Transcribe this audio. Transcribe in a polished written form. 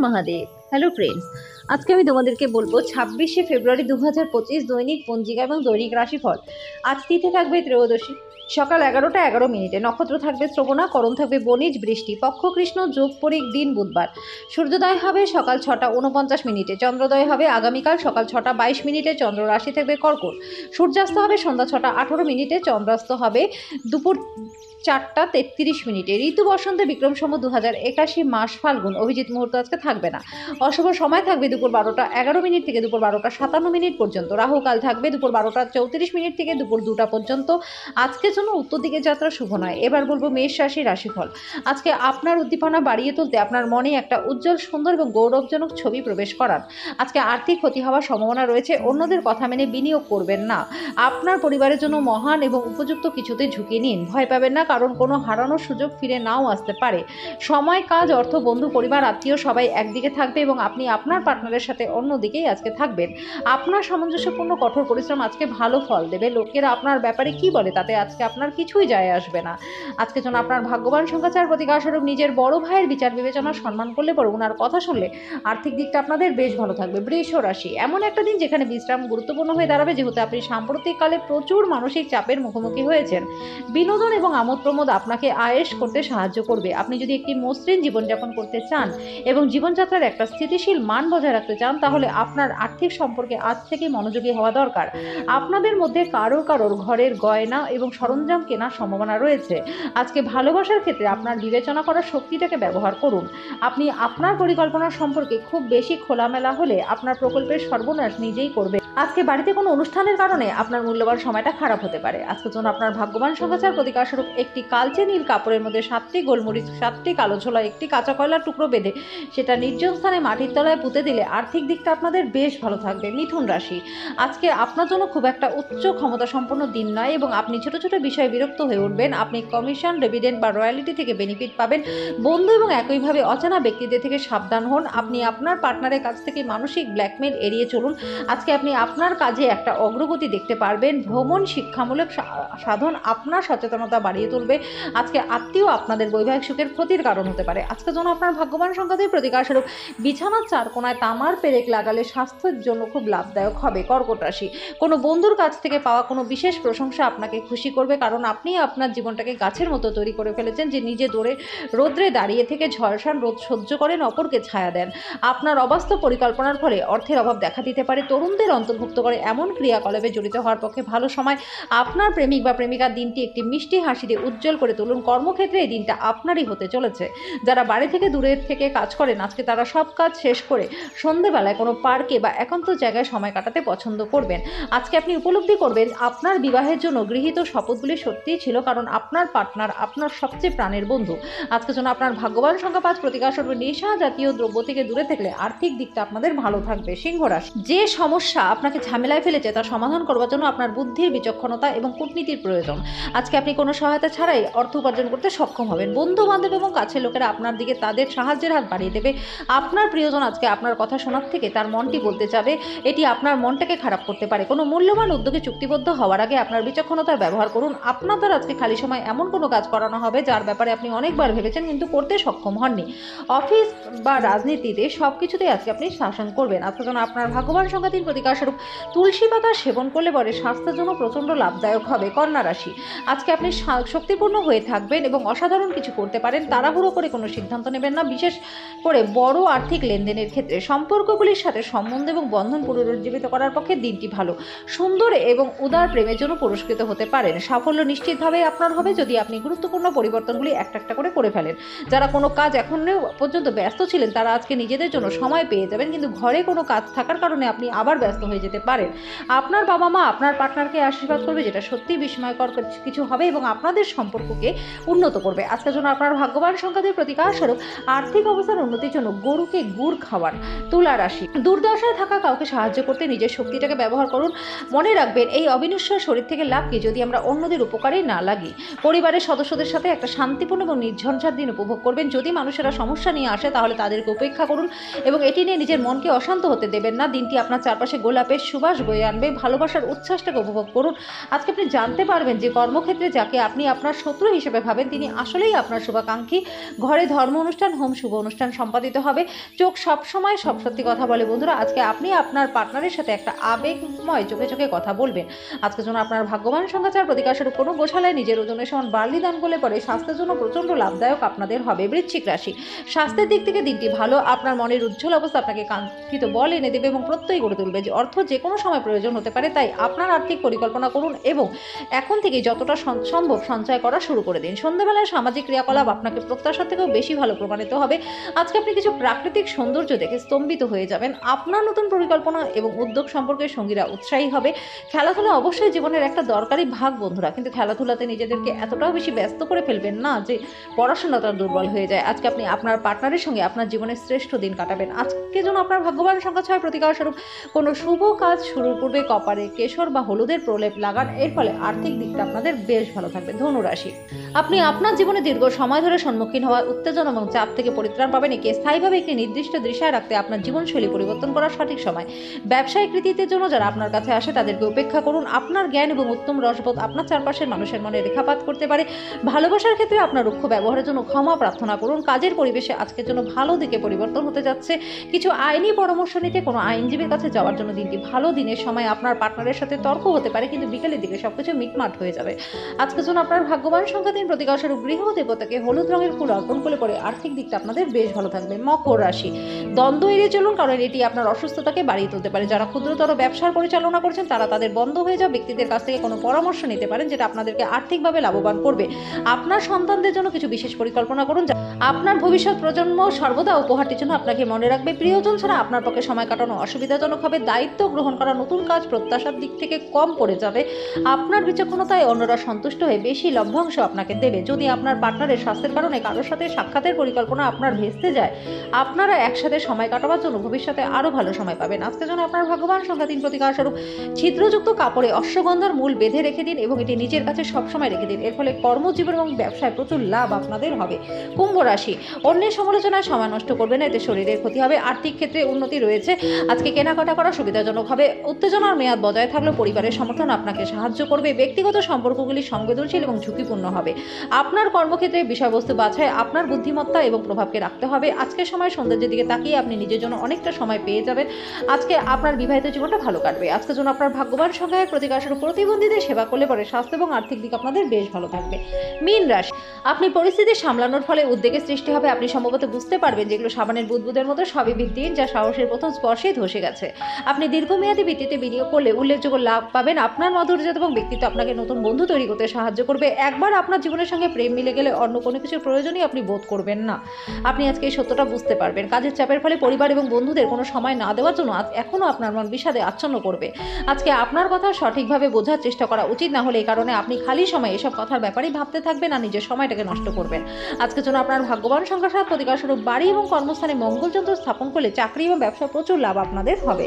Mahadev. Hello friends, আজকে আমি তোমাদেরকে বলবো 26শে ফেব্রুয়ারি 2025 দৈনিক পঞ্জিকা এবং দৈনিক রাশিফল। আজ তিথি থাকবে ত্রয়োদশী, সকাল 11টা 11 মিনিটে। নক্ষত্র থাকবে শ্রবণা, করণ থাকবে বণিজ বৃষ্টি, পক্ষ কৃষ্ণ, যোগ পরিক, দিন বুধবার। সূর্যোদয় হবে সকাল 6টা 49 মিনিটে, চন্দ্রোদয় হবে আগামীকাল সকাল 6টা 22 মিনিটে, চন্দ্র রাশি থাকবে কর্কট। সূর্যাস্ত হবে সন্ধ্যা 6টা 18 মিনিটে, চন্দ্রাস্ত হবে দুপুর 4টা 33 মিনিটে। ঋতু বসন্তে বিক্রম সম্বত 2081, মাস ফাল্গুন। অভিজিৎ মুহূর্ত আজকে থাকবে না। অশুভ সময় থাকবে দুপুর 12টা 11 মিনিট থেকে দুপুর 12টা 57 মিনিট পর্যন্ত। রাহুকাল থাকবে দুপুর 12টা 34 মিনিট থেকে দুপুর 2টা পর্যন্ত। আজকের জন্য উত্তর দিকে যাত্রা শুভ নয়। এবার বলবো মেষ রাশির রাশিফল। আজকে আপনার উদ্দীপনা বাড়িয়ে তুলতে আপনার মনে একটা উজ্জ্বল, সুন্দর এবং গৌরবজনক ছবি প্রবেশ করান। আজকে আর্থিক ক্ষতি হওয়ার সম্ভাবনা রয়েছে। অন্যদের কথা মেনে বিনিয়োগ করবেন না। আপনার পরিবারের জন্য মহান এবং উপযুক্ত কিছুতে ঝুঁকি নিন। ভয় পাবেন না, কারণ কোনো হারানোর সুযোগ ফিরে নাও আসতে পারে। সময়, কাজ, অর্থ, বন্ধু, পরিবার, আত্মীয় সবাই একদিকে থাকবে এবং আপনি আপনার পার্টনারের সাথে অন্যদিকেই আজকে থাকবেন। আপনার সামঞ্জস্যপূর্ণ কঠোর পরিশ্রম আজকে ভালো ফল দেবে। লোকেরা আপনার ব্যাপারে কি বলে তাতে আজকে আপনার কিছুই যায় আসবে না। আজকে যেন আপনার ভাগ্যবান সংখ্যা 4, প্রতিকারস্বরূপ নিজের বড় ভাইয়ের বিচার বিবেচনা সম্মান করলে পরে ওনার কথা শুনলে আর্থিক দিকটা আপনাদের বেশ ভালো থাকবে। বৃষ রাশি, এমন একটা দিন যেখানে বিশ্রাম গুরুত্বপূর্ণ হয়ে দাঁড়াবে, যেহেতু আপনি সাম্প্রতিককালে প্রচুর মানসিক চাপের মুখোমুখি হয়েছেন। বিনোদন এবং আমোদ প্রমোদ আপনাকে আয়েশ করতে সাহায্য করবে। আপনি যদি একটি মসৃণ জীবনযাপন করতে চান এবং জীবনযাত্রার একটা স্থিতিশীল মান বজায় রাখতে চান, তাহলে আপনার আর্থিক সম্পর্কে আজ থেকে মনোযোগী হওয়া দরকার। আপনাদের মধ্যে কারোর ঘরের গয়না এবং সরঞ্জাম কেনার সম্ভাবনা রয়েছে। আজকে ভালোবাসার ক্ষেত্রে আপনার বিবেচনা করার শক্তিটাকে ব্যবহার করুন। আপনি আপনার পরিকল্পনা সম্পর্কে খুব বেশি খোলামেলা হলে আপনার প্রকল্পের সর্বনাশ নিজেই করবে। আজকে বাড়িতে কোনো অনুষ্ঠানের কারণে আপনার মূল্যবান সময়টা খারাপ হতে পারে। আজকে জন্য আপনার ভাগ্যবান সংখ্যা 4, প্রতিকারস্বরূপ একটি কালচে নীল কাপড়ের মধ্যে 7টি গোলমরিচ, 7টি কালো ছোলা, একটি কাঁচা কয়লার টুকরো বেঁধে সেটা নির্জন স্থানে মাটির তলায় পুঁতে দিলে আর্থিক দিকটা আপনাদের বেশ ভালো থাকবে। মিথুন রাশি, আজকে আপনার জন্য খুব একটা উচ্চ ক্ষমতা সম্পন্ন দিন নয় এবং আপনি ছোট ছোট বিষয়ে বিরক্ত হয়ে উঠবেন। আপনি কমিশন, ডিভিডেন্ড বা রয়্যালিটি থেকে বেনিফিট পাবেন। বন্ধু এবং একইভাবে অজানা ব্যক্তিদের থেকে সাবধান হন। আপনি আপনার পার্টনারের কাছ থেকে মানসিক ব্ল্যাকমেল এড়িয়ে চলুন। আজকে আপনি আপনার কাজে একটা অগ্রগতি দেখতে পারবেন। ভ্রমণ, শিক্ষামূলক সাধন আপনার সচেতনতা বাড়িয়ে তুলবে। আজকে আত্মীয় আপনাদের বৈবাহিক সুখের ক্ষতির কারণ হতে পারে। আজকে জন্য আপনার ভাগ্যবান সংখ্যা 2, প্রতিকারস্বরূপ বিছানার 4 কোণায় তামার পেরেক লাগালে স্বাস্থ্যের জন্য খুব লাভদায়ক হবে। কর্কট রাশি, কোনো বন্ধুর কাছ থেকে পাওয়া কোনো বিশেষ প্রশংসা আপনাকে খুশি করবে, কারণ আপনি আপনার জীবনটাকে গাছের মতো তৈরি করে ফেলেছেন যে নিজে রোদ্রে দাঁড়িয়ে থেকে ঝলসান রোদ সহ্য করেন, অপরকে ছায়া দেন। আপনার অবাস্তব পরিকল্পনার ফলে অর্থের অভাব দেখা দিতে পারে। তরুণদের অন্তর্ভুক্ত করে এমন ক্রিয়াকলাপে জড়িত হওয়ার পক্ষে ভালো সময়। আপনার প্রেমিক বা প্রেমিকার দিনটি একটি মিষ্টি হাসি দিয়ে উজ্জ্বল করে তুলুন। কর্মক্ষেত্রে এই দিনটা আপনারই হতে চলেছে। যারা বাড়ি থেকে দূরে থেকে কাজ করেন, আজকে তারা সব কাজ শেষ করে সন্ধেবেলায় কোনো পার্কে বা একান্ত জায়গায় সময় কাটাতে পছন্দ করবেন। আজকে আপনি উপলব্ধি করবেন আপনার বিবাহের জন্য গৃহীত শপথগুলি সত্যিই ছিল, কারণ আপনার পার্টনার আপনার সবচেয়ে প্রাণের বন্ধু। আজকের জন্য আপনার ভাগ্যবান সংখ্যা 5, প্রতিকারস্বরূপ নেশা জাতীয় দ্রব্য থেকে দূরে থাকলে আর্থিক দিকটা আপনাদের ভালো থাকবে। সিংহ রাশি, যে সমস্যা আপনাকে ঝামেলায় ফেলেছে তা সমাধান করবার জন্য আপনার বুদ্ধির, বিচক্ষণতা এবং কূটনীতির প্রয়োজন। আজকে আপনি কোনো সহায়তা ছাড়াই অর্থ উপার্জন করতে সক্ষম হবেন। বন্ধু বান্ধব এবং কাছের লোকেরা আপনার দিকে তাদের সাহায্যের হাত বাড়িয়ে দেবে। আপনার প্রিয়জন আজকে আপনার কথা শোনার থেকে তার মনটি বলতে যাবে। এটি আপনার মনটাকে খারাপ করতে পারে। কোনো মূল্যবান উদ্যোগে চুক্তিবদ্ধ হওয়ার আগে আপনার বিচক্ষণতার ব্যবহার করুন। আপনার দ্বারা আজকে খালি সময় এমন কোনো কাজ করানো হবে যার ব্যাপারে আপনি অনেকবার ভেবেছেন কিন্তু করতে সক্ষম হননি। অফিস বা রাজনীতিতে সবকিছুতেই আজকে আপনি শাসন করবেন। আজকে যেন আপনার ভাগ্যবান সংখ্যা 3, প্রতিকারস্বরূপ তুলসী পাতা সেবন করলে পরে স্বাস্থ্যের জন্য প্রচণ্ড লাভদায়ক হবে। কন্যা রাশি, আজকে আপনি শক্তিপূর্ণ হয়ে থাকবেন এবং অসাধারণ কিছু করতে পারেন। তাড়াহুড়ো করে কোনো সিদ্ধান্ত নেবেন না, বিশেষ করে বড় আর্থিক লেনদেনের ক্ষেত্রে। সম্পর্কগুলির সাথে সম্বন্ধ এবং বন্ধন পুনরুজ্জীবিত করার পক্ষে দিনটি ভালো। সুন্দর এবং উদার প্রেমের জন্য পুরস্কৃত হতে পারেন। সাফল্য নিশ্চিতভাবে আপনার হবে যদি আপনি গুরুত্বপূর্ণ পরিবর্তনগুলি একটা একটা করে ফেলেন। যারা কোনো কাজ এখনো পর্যন্ত ব্যস্ত ছিলেন তারা আজকে নিজেদের জন্য সময় পেয়ে যাবেন, কিন্তু ঘরে কোনো কাজ থাকার কারণে আপনি আবার ব্যস্ত হয়ে যেতে পারেন। আপনার বাবা মা আপনার পার্টনারকে আশীর্বাদ করবে, যেটা সত্যিই বিস্ময়কর কিছু হবে এবং আপনাদের সম্পর্ককে উন্নত করবে। আজকের জন্য আপনার ভাগ্যবান সংখ্যা 2, প্রতিকারস্বরূপ আর্থিক অবস্থার উন্নতির জন্য গরুকে গুড় খাওয়ান। তুলা রাশি, দুর্দশায় থাকা কাউকে সাহায্য করতে নিজের শক্তিটাকে ব্যবহার করুন। মনে রাখবেন এই অবিনশ্বর শরীর থেকে লাভ কি যদি আমরা অন্যদের উপকারে না লাগি। পরিবারের সদস্যদের সাথে একটা শান্তিপূর্ণ এবং নির্ঝঞ্ঝাট দিন উপভোগ করবেন। যদি মানুষেরা সমস্যা নিয়ে আসে তাহলে তাদেরকে উপেক্ষা করুন এবং এটি নিয়ে নিজের মনকে অশান্ত হতে দেবেন না। দিনটি আপনার চারপাশে গোলাপের গোলাপের সুবাস বয়ে আনবে, ভালোবাসার উচ্ছ্বাসটাকে উপভোগ করুন। আজকে আপনি জানতে পারবেন যে কর্মক্ষেত্রে যাকে আপনি আপনার শত্রু হিসেবে ভাবেন তিনি আসলেই আপনার শুভাকাঙ্ক্ষী। ঘরে ধর্ম অনুষ্ঠান, হোম শুভ অনুষ্ঠান সম্পাদিত হবে। চোখ সবসময় সব সত্যি কথা বলে বন্ধুরা। আজকে আপনি আপনার পার্টনারের সাথে একটা আবেগময় চোখে চোখে কথা বলবেন। আজকের জন্য আপনার ভাগ্যবান সংখ্যা 4, প্রতিকারস্বরূপ কোনো গোশালায় নিজের ওজনের সমান বার্লি দান করলে পরে স্বাস্থ্যের জন্য প্রচণ্ড লাভদায়ক আপনাদের হবে। বৃশ্চিক রাশি, স্বাস্থ্যের দিক থেকে দিনটি ভালো। আপনার মনের উজ্জ্বল অবস্থা আপনাকে কাঙ্ক্ষিত বল এনে দেবে এবং প্রত্যয় গড়ে তুলবে। যে অর্থ যে কোনো সময় প্রয়োজন হতে পারে, তাই আপনার আর্থিক পরিকল্পনা করুন এবং এখন থেকে যতটা সম্ভব সঞ্চয় করা শুরু করে দিন। সন্ধ্যাবেলায় সামাজিক ক্রিয়াকলাপ আপনাকে প্রত্যাশার থেকেও বেশি ভালো প্রমাণিত হবে। আজকে আপনি কিছু প্রাকৃতিক সৌন্দর্য দেখে স্তম্ভিত হয়ে যাবেন। আপনার নতুন পরিকল্পনা এবং উদ্যোগ সম্পর্কে সঙ্গীরা উৎসাহী হবে। খেলাধুলা অবশ্যই জীবনের একটা দরকারি ভাগ বন্ধুরা, কিন্তু খেলাধুলাতে নিজেদেরকে এতটাও বেশি ব্যস্ত করে ফেলবেন না যে পড়াশোনাটা দুর্বল হয়ে যায়। আজকে আপনি আপনার পার্টনারের সঙ্গে আপনার জীবনের শ্রেষ্ঠ দিন কাটাবেন। আজকে যেন আপনার ভাগ্যবান সংখ্যা 6, প্রতিকারস্বরূপ কোনো শুভ কাজ শুরুর পূর্বে কপারে কেশর বা হলুদের প্রলেপ লাগান। এর ফলে আর্থিক দিকটা আপনাদের বেশ ভালো থাকবে। ধনু রাশি, আপনি আপনার জীবনে দীর্ঘ সময় ধরে সম্মুখীন হওয়া উত্তেজনা এবং চাপ থেকে পরিত্রাণ পাবেন। একে স্থায়ীভাবে একটি নির্দিষ্ট দৃশ্যে রাখতে আপনার জীবনশৈলী পরিবর্তন করার সঠিক সময়। ব্যবসায়িক কৃতিত্বের জন্য যারা আপনার কাছে আসে তাদেরকে উপেক্ষা করুন। আপনার জ্ঞান এবং উত্তম রসবোধ আপনার চারপাশের মানুষের মনে রেখাপাত করতে পারে। ভালোবাসার ক্ষেত্রে আপনার রুক্ষ ব্যবহারের জন্য ক্ষমা প্রার্থনা করুন। কাজের পরিবেশে আজকের জন্য ভালো দিকে পরিবর্তন হতে যাচ্ছে। কিছু আইনি পরামর্শ নিতে কোনো আইনজীবীর কাছে যাওয়ার জন্য দিনটি ভালো। দিনের সময় আপনার পার্টনারের সাথে তর্ক হতে পারে, কিন্তু বিকেলের দিকে সবকিছু মিটমাট হয়ে যাবে। আজকের জন্য আপনার ভাগ্যবান সংখ্যা 3, প্রতিকারস্বরূপ গৃহ দেবতাকে হলুদ রঙের ফুল অর্পণ করলে পরে আর্থিক দিকটা আপনাদের বেশ ভালো থাকবে। মকর রাশি, দ্বন্দ্ব এড়িয়ে চলুন, কারণ এটি আপনার অসুস্থতাকে বাড়িয়ে তুলতে পারে। যারা ক্ষুদ্রতর ব্যবসার পরিচালনা করছেন তারা তাদের বন্ধ হয়ে যাওয়া ব্যক্তিদের কাছ থেকে কোনো পরামর্শ নিতে পারেন, যেটা আপনাদেরকে আর্থিকভাবে লাভবান করবে। আপনার সন্তানদের জন্য কিছু বিশেষ পরিকল্পনা করুন। আপনার ভবিষ্যৎ প্রজন্ম সর্বদা উপহারটির জন্য আপনাকে মনে রাখবে। প্রিয়জন ছাড়া আপনার পক্ষে সময় কাটানো অসুবিধাজনক হবে। দায়িত্ব গ্রহণ করা নতুন কাজ প্রত্যাশার দিক থেকে কম পড়ে যাবে। আপনার বিচক্ষণতায় অন্যরা সন্তুষ্ট হয়ে বেশি লভ্যাংশ আপনাকে দেবে। যদি আপনার পার্টনারের স্বাস্থ্যের কারণে কারোর সাথে সাক্ষাতের পরিকল্পনা আপনার ভেস্তে যায়, আপনারা একসাথে সময় কাটাবার জন্য ভবিষ্যতে আরো ভালো সময় পাবেন। আজকের জন্য আপনার ভাগ্যবান সংখ্যা 3, প্রতিকারস্বরূপ ছিদ্রযুক্ত কাপড়ে অশ্বগন্ধার মূল বেঁধে রেখে দিন এবং এটি নিজের কাছে সবসময় রেখে দিন। এর ফলে কর্মজীবন এবং ব্যবসায় প্রচুর লাভ আপনাদের হবে। কুম্ভ রাশি, অন্যের সমালোচনায় সময় নষ্ট করবেন না, এতে শরীরের ক্ষতি হবে। আর্থিক ক্ষেত্রে উন্নতি রয়েছে। আজকে কেনাকাটা করা সুবিধাজনক হবে। উত্তেজনার মেয়াদ বজায় থাকলেও পরিবারের সমর্থন আপনাকে সাহায্য করবে। ব্যক্তিগত সম্পর্কগুলি সংবেদনশীল এবং ঝুঁকিপূর্ণ হবে। আপনার কর্মক্ষেত্রে বিষয়বস্তু বাছাই আপনার বুদ্ধিমত্তা এবং প্রভাবকে রাখতে হবে। আজকের সময় সৌন্দর্যের দিকে তাকিয়ে আপনি নিজের জন্য অনেকটা সময় পেয়ে যাবেন। আজকে আপনার বিবাহিত জীবনটা ভালো কাটবে। আজকের জন্য আপনার ভাগ্যবান সংখ্যা 1, প্রতিকারস্বরূপ প্রতিবন্ধীদের সেবা করলে পরে স্বাস্থ্য এবং আর্থিক দিক আপনাদের বেশ ভালো থাকবে। মীন রাশি, আপনি পরিস্থিতি সামলানোর ফলে উদ্বেগের সৃষ্টি হবে। আপনি সম্ভবত বুঝতে পারবেন যেগুলো সাবানের বুদবুদের মতো সবই ভিত্তিহীন, যা সাহসের প্রথম স্পর্শেই ধসে গেছে। আপনি দীর্ঘমেয়াদী ভিত্তিতে বিনিয়োগ করলে উল্লেখযোগ্য লাভ পাবেন। আপনার মাধুর্য এবং ব্যক্তিত্ব আপনাকে নতুন বন্ধু তৈরি করতে সাহায্য করবে। একবার আপনার জীবনের সঙ্গে প্রেম মিলে গেলে অন্য কোনো কিছুর প্রয়োজনই আপনি বোধ করবেন না। আপনি আজকে এই সত্যটা বুঝতে পারবেন। কাজের চাপের ফলে পরিবার এবং বন্ধুদের কোনো সময় না দেওয়ার জন্য এখনও আপনার মন বিষাদে আচ্ছন্ন করবে। আজকে আপনার কথা সঠিকভাবে বোঝার চেষ্টা করা উচিত, না হলে এই কারণে আপনি খালি সময় এসব কথার ব্যাপারেই ভাবতে থাকবেন আর নিজের সময়টাকে নষ্ট করবেন। আজকের জন্য আপনার ভাগ্যবান সংখ্যা 7, প্রতিকারস্বরূপ বাড়ি এবং কর্মস্থানে মঙ্গলযন্ত্র স্থাপন করলে চাকরি এবং ব্যবসায় প্রচুর লাভ আপনাদের হবে।